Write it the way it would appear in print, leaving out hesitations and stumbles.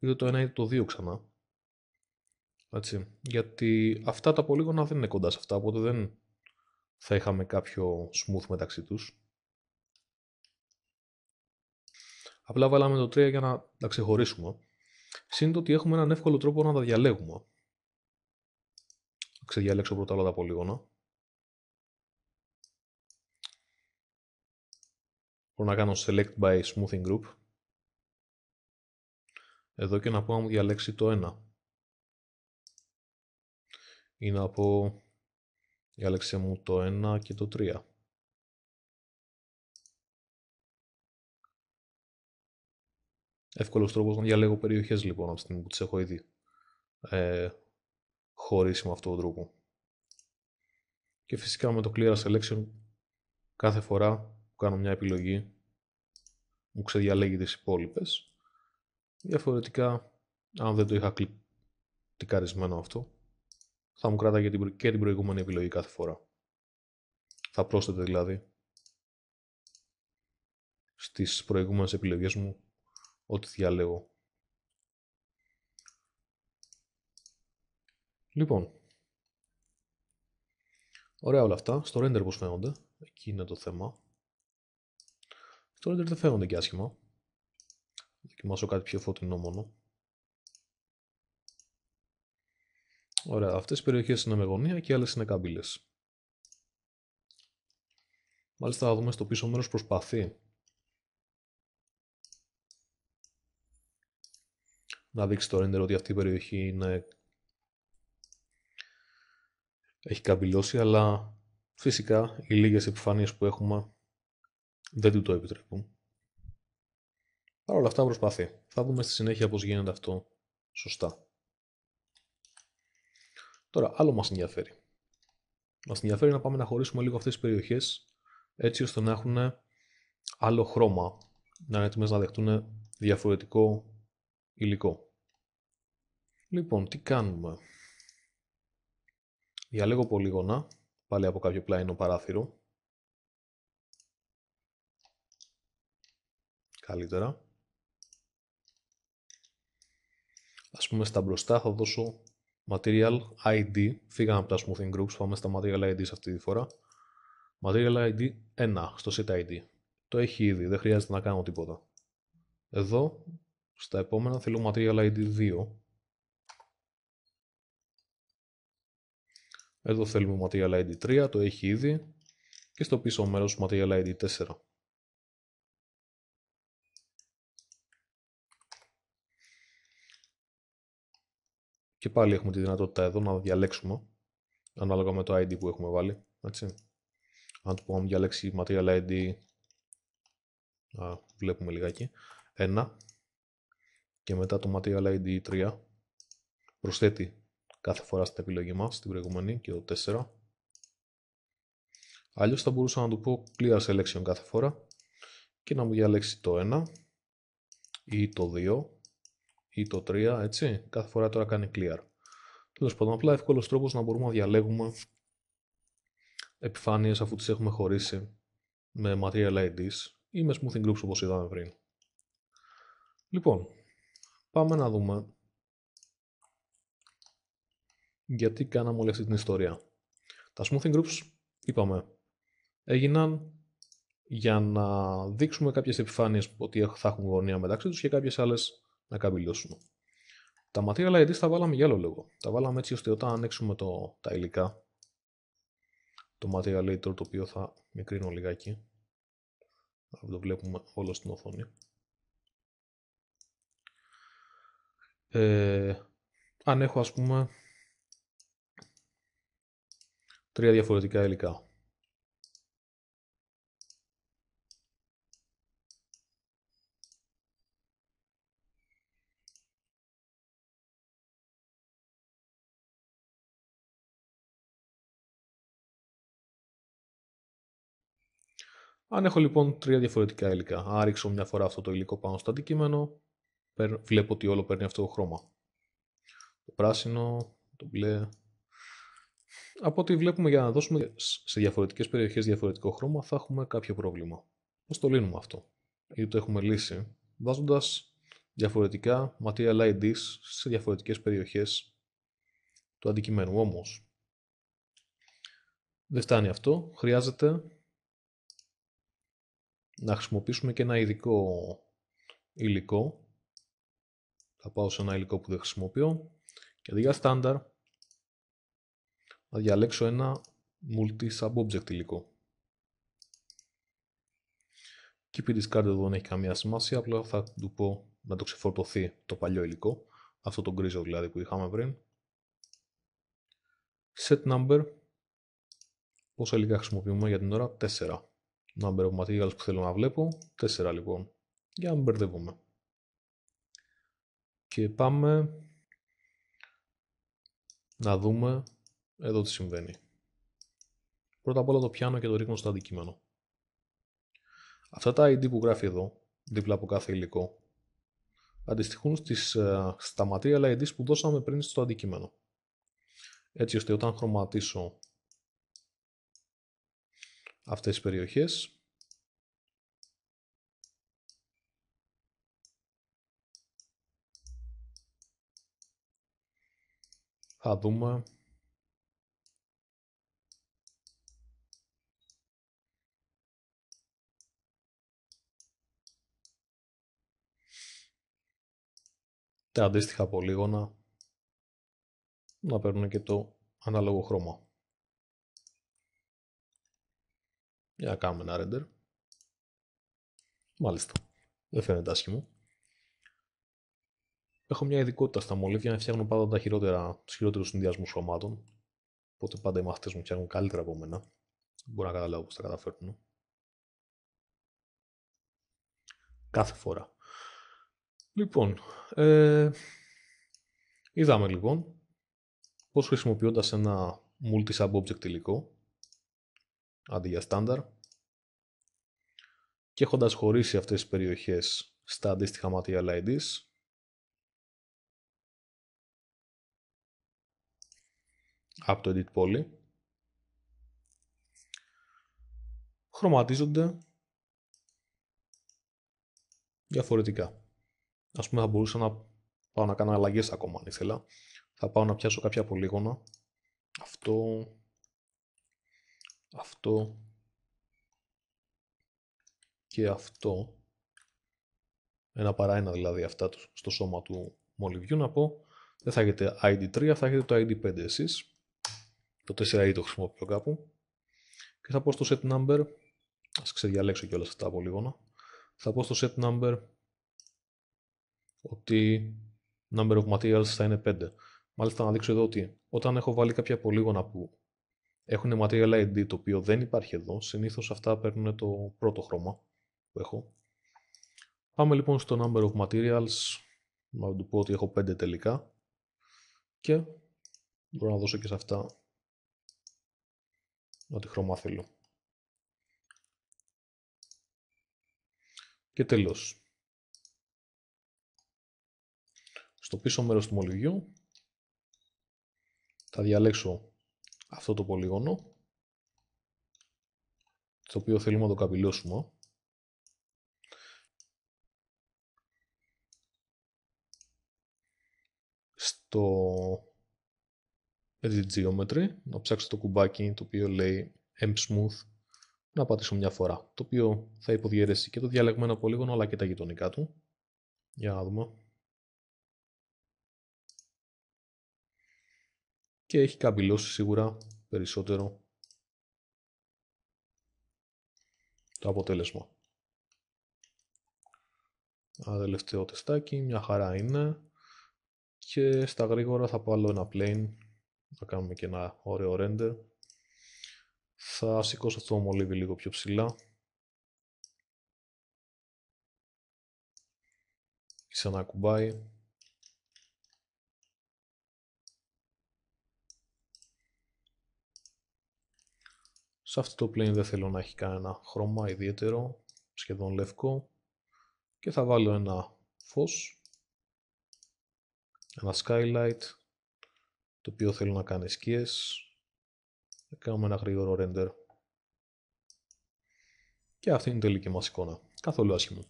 είτε το 1 είτε το 2 ξανά. Έτσι. Γιατί αυτά τα πολύγωνα δεν είναι κοντά σε αυτά, οπότε δεν θα είχαμε κάποιο smooth μεταξύ τους. Απλά βάλαμε το 3 για να τα ξεχωρίσουμε. Συν το ότι έχουμε έναν εύκολο τρόπο να τα διαλέγουμε. Θα ξεδιαλέξω πρώτα όλα τα πολύγωνα. Μπορώ να κάνω select by smoothing group. Εδώ και να πω να μου διαλέξει το 1. Ή να πω διάλεξε μου το 1 και το 3. Εύκολος τρόπος να διαλέγω περιοχές λοιπόν από τη στιγμή που τις έχω ήδη χωρίσει με αυτόν τον τρόπο. Και φυσικά με το clear selection κάθε φορά που κάνω μια επιλογή μου ξεδιαλέγει τις υπόλοιπες. Διαφορετικά, αν δεν το είχα κλικαρισμένο αυτό, θα μου κράταγε και την προηγούμενη επιλογή κάθε φορά. Θα πρόσθεται δηλαδή στις προηγούμενες επιλογές μου ό,τι διαλέγω. Λοιπόν, ωραία όλα αυτά. Στο render πώς φαίνονται, εκεί είναι το θέμα. Στο render δεν φαίνονται και άσχημα. Θα δοκιμάσω κάτι πιο φωτεινό μόνο. Ωραία, αυτές οι περιοχές είναι με γωνία και οι άλλες είναι καμπύλες. Μάλιστα θα δούμε στο πίσω μέρος προσπαθεί να δείξει το render ότι αυτή η περιοχή έχει καμπυλώσει, αλλά φυσικά οι λίγες επιφάνειες που έχουμε δεν του το επιτρέπουν. Παρ' όλα αυτά προσπαθεί. Θα δούμε στη συνέχεια πώς γίνεται αυτό σωστά. Τώρα, άλλο μας ενδιαφέρει. Μας ενδιαφέρει να πάμε να χωρίσουμε λίγο αυτές τις περιοχές έτσι ώστε να έχουν άλλο χρώμα, να είναι έτοιμες να δεχτούν διαφορετικό υλικό. Λοιπόν, τι κάνουμε. Διαλέγω πολύγωνα, πάλι από κάποιο πλάινο παράθυρο. Καλύτερα. Ας πούμε στα μπροστά θα δώσω Material ID, φύγαμε από τα Smoothing Groups, πάμε στα Material ID σε αυτή τη φορά. Material ID 1 στο Set ID. Το έχει ήδη, δεν χρειάζεται να κάνω τίποτα. Εδώ, στα επόμενα θέλω Material ID 2. Εδώ θέλουμε Material ID 3, το έχει ήδη. Και στο πίσω μέρος Material ID 4. Και πάλι έχουμε τη δυνατότητα εδώ να διαλέξουμε ανάλογα με το ID που έχουμε βάλει. Έτσι. Αν του πω να διαλέξει Material ID, βλέπουμε λιγάκι, 1 και μετά το Material ID 3 προσθέτει κάθε φορά στην επιλογή μας, την προηγούμενη και το 4. Αλλιώς θα μπορούσα να του πω Clear Selection κάθε φορά και να μου διαλέξει το 1 ή το 2 ή το 3, έτσι. Κάθε φορά τώρα κάνει Clear. Τέλος πάντων, απλά εύκολος τρόπος να μπορούμε να διαλέγουμε επιφάνειες αφού τις έχουμε χωρίσει με Material IDs ή με Smoothing Groups όπως είδαμε πριν. Λοιπόν, πάμε να δούμε γιατί κάναμε όλη αυτή την ιστορία. Τα Smoothing Groups, είπαμε, έγιναν για να δείξουμε κάποιες επιφάνειες ότι θα έχουν γωνία μεταξύ τους και κάποιες άλλες να καμπυλώσουν. Τα Material IDs τα βάλαμε για άλλο λόγο. Τα βάλαμε έτσι ώστε όταν ανοίξουμε τα υλικά, το Material Editor, το οποίο θα μικρύνω λιγάκι, θα το βλέπουμε όλο στην οθόνη. Αν έχω ας πούμε 3 διαφορετικά υλικά. Αν έχω λοιπόν 3 διαφορετικά υλικά, αν ρίξω μια φορά αυτό το υλικό πάνω στο αντικείμενο, βλέπω ότι όλο παίρνει αυτό το χρώμα. Το πράσινο, το μπλε. Από ό,τι βλέπουμε, για να δώσουμε σε διαφορετικές περιοχές διαφορετικό χρώμα θα έχουμε κάποιο πρόβλημα. Πώς το λύνουμε αυτό? Ή το έχουμε λύσει βάζοντας διαφορετικά material IDs σε διαφορετικές περιοχές του αντικειμένου. Όμως, δεν φτάνει αυτό, χρειάζεται να χρησιμοποιήσουμε και ένα ειδικό υλικό. Θα πάω σε ένα υλικό που δεν χρησιμοποιώ και αντί για standard να διαλέξω ένα multi-sub-object υλικό. Keep it discarded εδώ δεν έχει καμία σημασία, απλά θα του πω να το ξεφορτωθεί το παλιό υλικό, αυτό το γκρίζο δηλαδή που είχαμε πριν. Set number, πόσα υλικά χρησιμοποιούμε για την ώρα, 4. Number of materials που θέλω να βλέπω, 4 λοιπόν, για να μην μπερδεύομαι. Και πάμε να δούμε εδώ τι συμβαίνει. Πρώτα απ' όλα το πιάνω και το ρίχνω στο αντικείμενο. Αυτά τα ID που γράφει εδώ, δίπλα από κάθε υλικό, αντιστοιχούν στα material IDs που δώσαμε πριν στο αντικείμενο. Έτσι ώστε όταν χρωματίσω αυτές τις περιοχές, θα δούμε τα αντίστοιχα πολύγωνα να παίρνουν και το ανάλογο χρώμα. Για να κάνουμε ένα render. Μάλιστα, δεν φαίνεται άσχημο. Έχω μια ειδικότητα στα μολύβια να φτιάχνω πάντα τους χειρότερους συνδυασμούς χρωμάτων. Οπότε πάντα οι μαθητές μου φτιάχνουν καλύτερα από μένα. Μπορώ να καταλάβω πώς τα καταφέρνουν. Κάθε φορά. Λοιπόν, είδαμε λοιπόν πώς χρησιμοποιώντας ένα multi-sub-object υλικό αντί για standard και έχοντας χωρίσει αυτές τις περιοχές στα αντίστοιχα material IDs, από το Edit Poly, χρωματίζονται διαφορετικά. Ας πούμε θα μπορούσα να πάω να κάνω αλλαγές ακόμα αν ήθελα. Θα πάω να πιάσω κάποια πολύγωνα. Αυτό και αυτό. Ένα παρά ένα δηλαδή αυτά στο σώμα του μολυβιού. Να πω, δεν θα έχετε ID3, θα έχετε το ID5 εσείς. Το 4i το χρησιμοποιώ κάπου. Και θα πω στο set number, ας ξεδιαλέξω κιόλας αυτά τα πολύγωνα. Θα πω στο set number ότι number of materials θα είναι 5. Μάλιστα να δείξω εδώ ότι όταν έχω βάλει κάποια πολύγωνα που έχουν material ID το οποίο δεν υπάρχει εδώ, συνήθως αυτά παίρνουν το πρώτο χρώμα που έχω. Πάμε λοιπόν στο number of materials, να του πω ότι έχω 5 τελικά και μπορώ να δώσω και σε αυτά ό,τι χρώμα θέλω. Και τέλος, στο πίσω μέρος του μολυβιού θα διαλέξω αυτό το πολύγωνο, το οποίο θέλουμε να το καπηλώσουμε. Στο Edit Geometry, να ψάξω το κουμπάκι το οποίο λέει M-Smooth, να πατήσω μια φορά, το οποίο θα υποδιαιρέσει και το διαλεγμένο πολύγωνο αλλά και τα γειτονικά του. Για να δούμε. Και έχει καμπυλώσει σίγουρα περισσότερο το αποτέλεσμα. Ένα τελευταίο τεστάκι, μια χαρά είναι. Και στα γρήγορα θα βάλω ένα plane, θα κάνουμε και ένα ωραίο render. Θα σηκώσω αυτό το μολύβι λίγο πιο ψηλά. Ξανά κουμπάει. Σε αυτό το plane δεν θέλω να έχει κανένα χρώμα ιδιαίτερο, σχεδόν λευκό. Και θα βάλω ένα φως, ένα skylight, το οποίο θέλω να κάνει σκιές. Θα κάνουμε ένα γρήγορο render. Και αυτή είναι η τελική μας εικόνα. Καθόλου άσχημο.